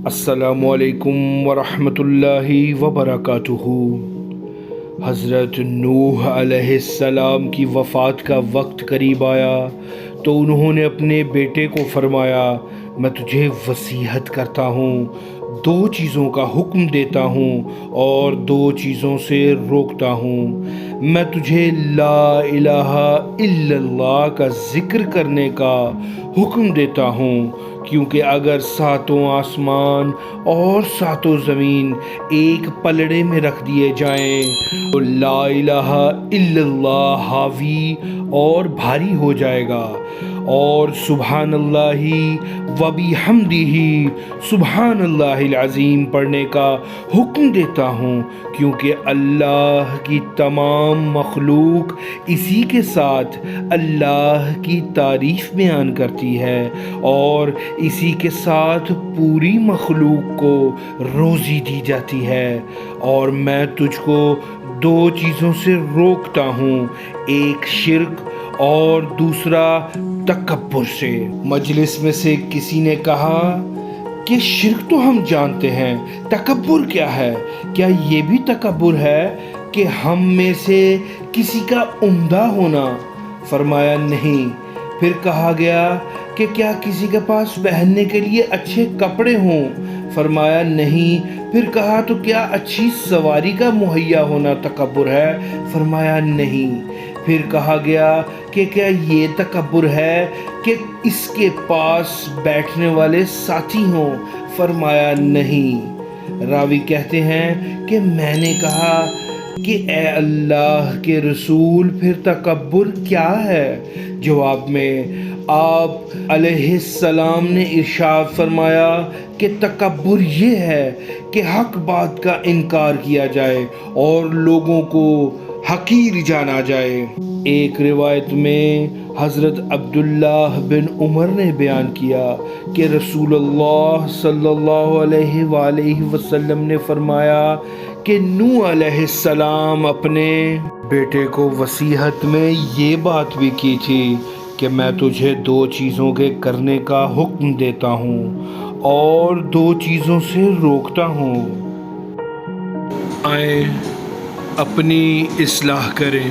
السلام علیکم ورحمۃ اللہ وبرکاتہ۔ حضرت نوح علیہ السلام کی وفات کا وقت قریب آیا تو انہوں نے اپنے بیٹے کو فرمایا، میں تجھے وصیت کرتا ہوں، دو چیزوں کا حکم دیتا ہوں اور دو چیزوں سے روکتا ہوں۔ میں تجھے لا الہ الا اللہ کا ذکر کرنے کا حکم دیتا ہوں، کیونکہ اگر ساتوں آسمان اور ساتوں زمین ایک پلڑے میں رکھ دیے جائیں تو لا الہ الا اللہ حاوی اور بھاری ہو جائے گا، اور سبحان اللہ و بحمدہ سبحان اللہ العظیم پڑھنے کا حکم دیتا ہوں، کیونکہ اللہ کی تمام مخلوق اسی کے ساتھ اللہ کی تعریف بیان کرتی ہے اور اسی کے ساتھ پوری مخلوق کو روزی دی جاتی ہے۔ اور میں تجھ کو دو چیزوں سے روکتا ہوں، ایک شرک اور دوسرا تکبر سے۔ مجلس میں سے کسی نے کہا کہ شرک تو ہم جانتے ہیں، تکبر کیا ہے؟ کیا یہ بھی تکبر ہے کہ ہم میں سے کسی کا عمدہ ہونا؟ فرمایا نہیں۔ پھر کہا گیا کہ کیا کسی کے پاس پہننے کے لیے اچھے کپڑے ہوں؟ فرمایا نہیں۔ پھر کہا تو کیا اچھی سواری کا مہیا ہونا تکبر ہے؟ فرمایا نہیں۔ پھر کہا گیا کہ کیا یہ تکبر ہے کہ اس کے پاس بیٹھنے والے ساتھی ہوں؟ فرمایا نہیں۔ راوی کہتے ہیں کہ میں نے کہا کہ اے اللہ کے رسول، پھر تکبر کیا ہے؟ جواب میں آپ علیہ السلام نے ارشاد فرمایا کہ تکبر یہ ہے کہ حق بات کا انکار کیا جائے اور لوگوں کو حقیر جانا جائے۔ ایک روایت میں حضرت عبداللہ بن عمر نے بیان کیا کہ رسول اللہ صلی اللہ علیہ وآلہ وسلم نے فرمایا کہ نوح علیہ السلام اپنے بیٹے کو وصیت میں یہ بات بھی کی تھی کہ میں تجھے دو چیزوں کے کرنے کا حکم دیتا ہوں اور دو چیزوں سے روکتا ہوں۔ آئیں اپنی اصلاح کریں۔